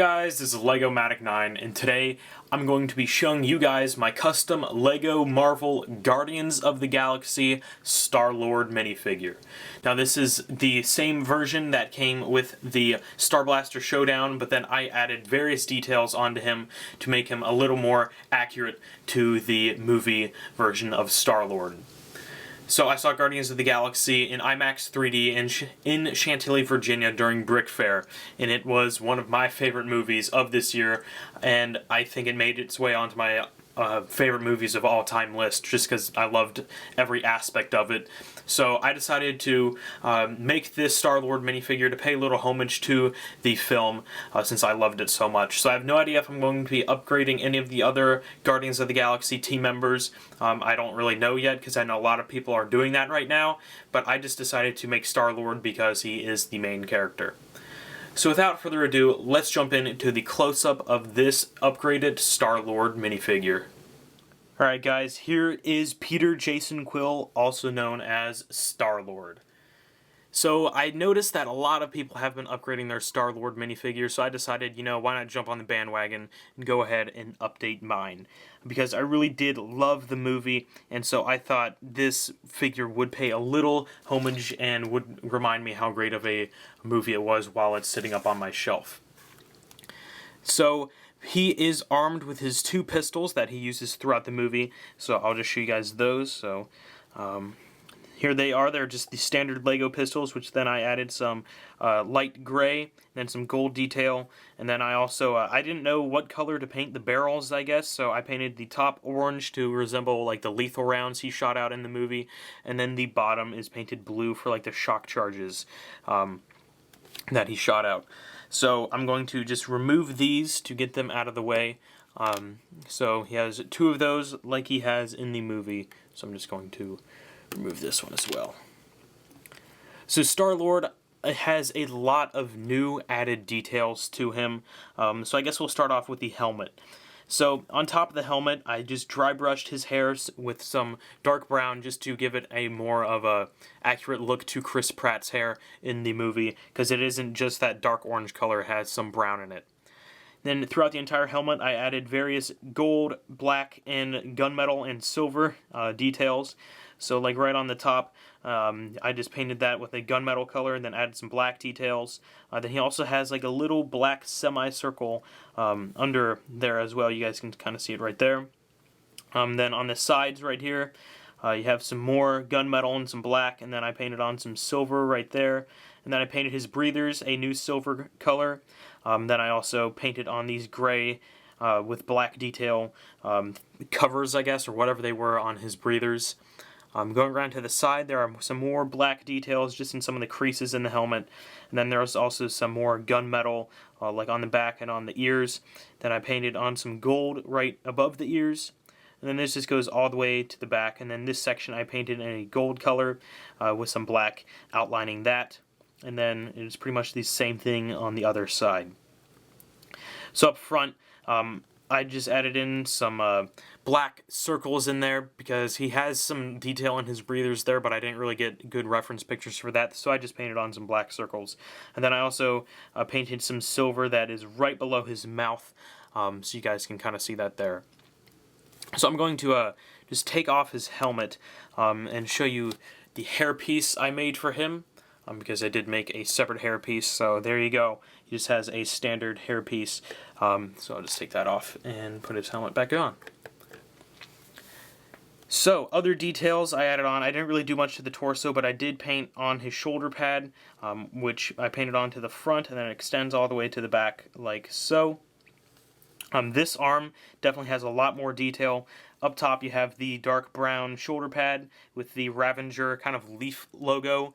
guys, this is LEGO Matic 9, and today I'm going to be showing you guys my custom LEGO Marvel Guardians of the Galaxy Star-Lord minifigure. Now this is the same version that came with the Star Blaster Showdown, but then I added various details onto him to make him a little more accurate to the movie version of Star-Lord. So I saw Guardians of the Galaxy in IMAX 3D in Chantilly, Virginia during Brick Fair, and it was one of my favorite movies of this year, and I think it made its way onto my favorite movies of all time list just because I loved every aspect of it. So I decided to make this Star-Lord minifigure to pay a little homage to the film since I loved it so much. So I have no idea if I'm going to be upgrading any of the other Guardians of the Galaxy team members. I don't really know yet because I know a lot of people are doing that right now, but I just decided to make Star-Lord because he is the main character. So without further ado, let's jump into the close-up of this upgraded Star-Lord minifigure. Alright guys, here is Peter Jason Quill, also known as Star-Lord. So I noticed that a lot of people have been upgrading their Star-Lord minifigures, so I decided, you know, why not jump on the bandwagon and go ahead and update mine. Because I really did love the movie, and so I thought this figure would pay a little homage and would remind me how great of a movie it was while it's sitting up on my shelf. So he is armed with his two pistols that he uses throughout the movie, so I'll just show you guys those. So here they are. They're just the standard LEGO pistols, which then I added some light gray, then some gold detail, and then I also, I didn't know what color to paint the barrels, I guess, so I painted the top orange to resemble like the lethal rounds he shot out in the movie, and then the bottom is painted blue for like the shock charges that he shot out. So I'm going to just remove these to get them out of the way. So he has two of those like he has in the movie, so I'm just going to remove this one as well. So Star-Lord has a lot of new added details to him, so I guess we'll start off with the helmet. So on top of the helmet, I just dry brushed his hair with some dark brown just to give it a more of a accurate look to Chris Pratt's hair in the movie, because it isn't just that dark orange color, it has some brown in it. Then throughout the entire helmet, I added various gold, black, and gunmetal and silver details. So like right on the top, I just painted that with a gunmetal color and then added some black details. Then he also has like a little black semicircle under there as well. You guys can kind of see it right there. Then on the sides right here, you have some more gunmetal and some black, and then I painted on some silver right there. And then I painted his breathers a new silver color. Then I also painted on these gray with black detail covers, I guess, or whatever they were on his breathers. Going around to the side, there are some more black details just in some of the creases in the helmet. And then there's also some more gunmetal, like on the back and on the ears. Then I painted on some gold right above the ears. And then this just goes all the way to the back. And then this section I painted in a gold color with some black outlining that. And then it's pretty much the same thing on the other side. So up front, I just added in some black circles in there because he has some detail in his breathers there, but I didn't really get good reference pictures for that, so I just painted on some black circles. And then I also painted some silver that is right below his mouth, so you guys can kind of see that there. So I'm going to just take off his helmet and show you the hairpiece I made for him. Because I did make a separate hairpiece, so there you go. He just has a standard hairpiece. So I'll just take that off and put his helmet back on. So, other details I added on. I didn't really do much to the torso, but I did paint on his shoulder pad, which I painted on to the front, and then it extends all the way to the back, like so. This arm definitely has a lot more detail. Up top you have the dark brown shoulder pad with the Ravager kind of leaf logo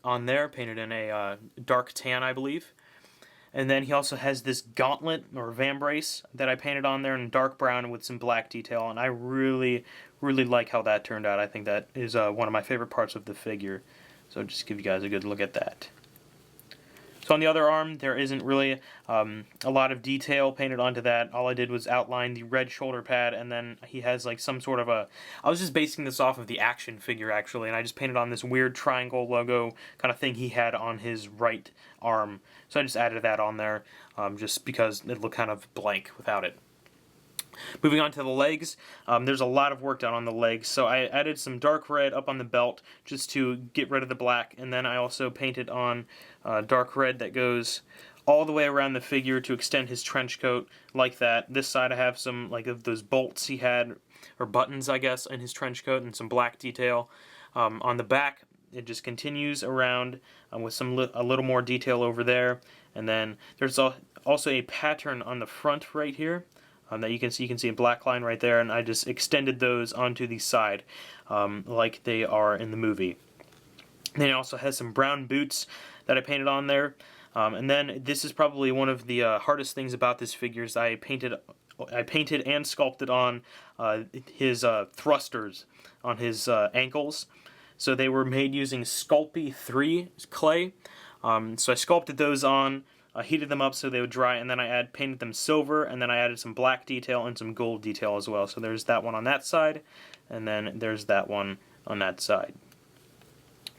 on there, painted in a dark tan, I believe. And then he also has this gauntlet or vambrace that I painted on there in dark brown with some black detail, and I really like how that turned out. I think that is one of my favorite parts of the figure. So just give you guys a good look at that. So on the other arm, there isn't really a lot of detail painted onto that. All I did was outline the red shoulder pad, and then he has like some sort of a... I was just basing this off of the action figure, actually, and I just painted on this weird triangle logo kind of thing he had on his right arm. So I just added that on there just because it looked kind of blank without it. Moving on to the legs, there's a lot of work done on the legs, so I added some dark red up on the belt just to get rid of the black, and then I also painted on dark red that goes all the way around the figure to extend his trench coat like that. This side I have some like of those bolts he had, or buttons I guess, in his trench coat, and some black detail. On the back it just continues around with a little more detail over there, and then there's also a pattern on the front right here. That you can see a black line right there, and I just extended those onto the side like they are in the movie. Then it also has some brown boots that I painted on there, and then this is probably one of the hardest things about this figure is I painted and sculpted on his thrusters on his ankles. So they were made using Sculpey 3 clay. So I sculpted those on. I heated them up so they would dry, and then I painted them silver, and then I added some black detail and some gold detail as well. So there's that one on that side, and then there's that one on that side.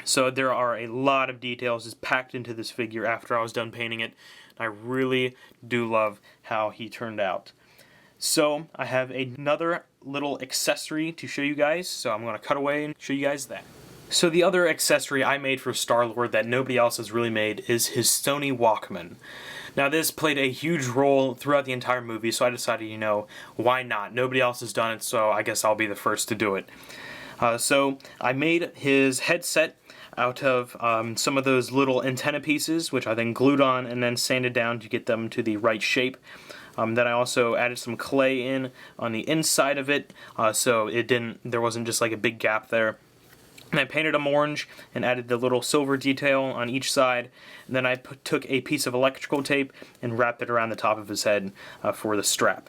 So there are a lot of details just packed into this figure after I was done painting it. I really do love how he turned out. So I have another little accessory to show you guys, so I'm going to cut away and show you guys that. So the other accessory I made for Star-Lord that nobody else has really made is his Sony Walkman. Now this played a huge role throughout the entire movie, so I decided, you know, why not? Nobody else has done it, so I guess I'll be the first to do it. So I made his headset out of some of those little antenna pieces, which I then glued on and then sanded down to get them to the right shape. Then I also added some clay in on the inside of it, so there wasn't just like a big gap there. And I painted them orange and added the little silver detail on each side. And then I took a piece of electrical tape and wrapped it around the top of his head for the strap.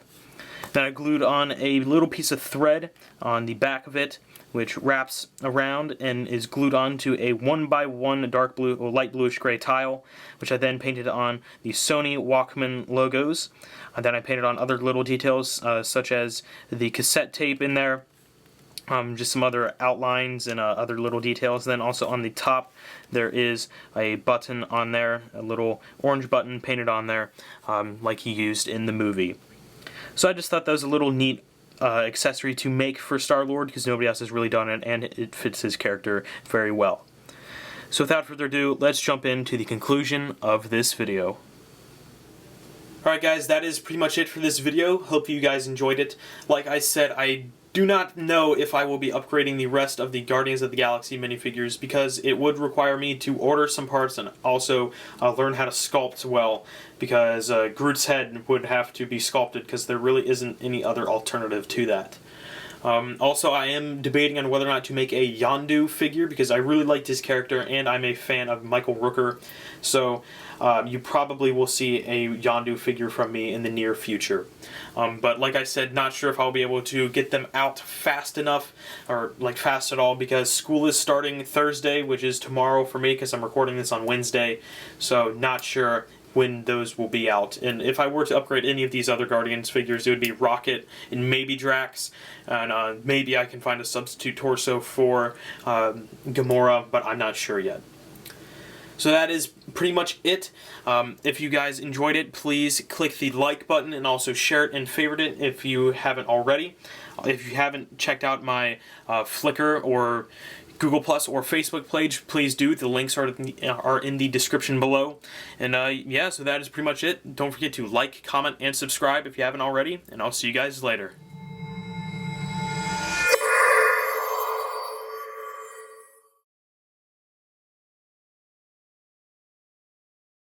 Then I glued on a little piece of thread on the back of it, which wraps around and is glued onto a 1x1 dark blue or light bluish gray tile, which I then painted on the Sony Walkman logos. And then I painted on other little details such as the cassette tape in there. Just some other outlines and other little details. Then also on the top there is a button on there, a little orange button painted on there like he used in the movie. So I just thought that was a little neat accessory to make for Star-Lord because nobody else has really done it, and it fits his character very well. So without further ado, let's jump into the conclusion of this video. Alright guys, that is pretty much it for this video. Hope you guys enjoyed it. Like I said, I do not know if I will be upgrading the rest of the Guardians of the Galaxy minifigures because it would require me to order some parts and also learn how to sculpt well, because Groot's head would have to be sculpted because there really isn't any other alternative to that. Also, I am debating on whether or not to make a Yondu figure because I really liked his character and I'm a fan of Michael Rooker. So you probably will see a Yondu figure from me in the near future. But like I said, not sure if I'll be able to get them out fast enough, or like fast at all, because school is starting Thursday, which is tomorrow for me because I'm recording this on Wednesday. So not sure when those will be out. And if I were to upgrade any of these other Guardians figures, it would be Rocket and maybe Drax, and maybe I can find a substitute torso for Gamora, but I'm not sure yet. So that is pretty much it. If you guys enjoyed it, please click the like button and also share it and favorite it if you haven't already. If you haven't checked out my Flickr or Google Plus or Facebook page, please do. The links are in the description below. And yeah, so that is pretty much it. Don't forget to like, comment, and subscribe if you haven't already, and I'll see you guys later.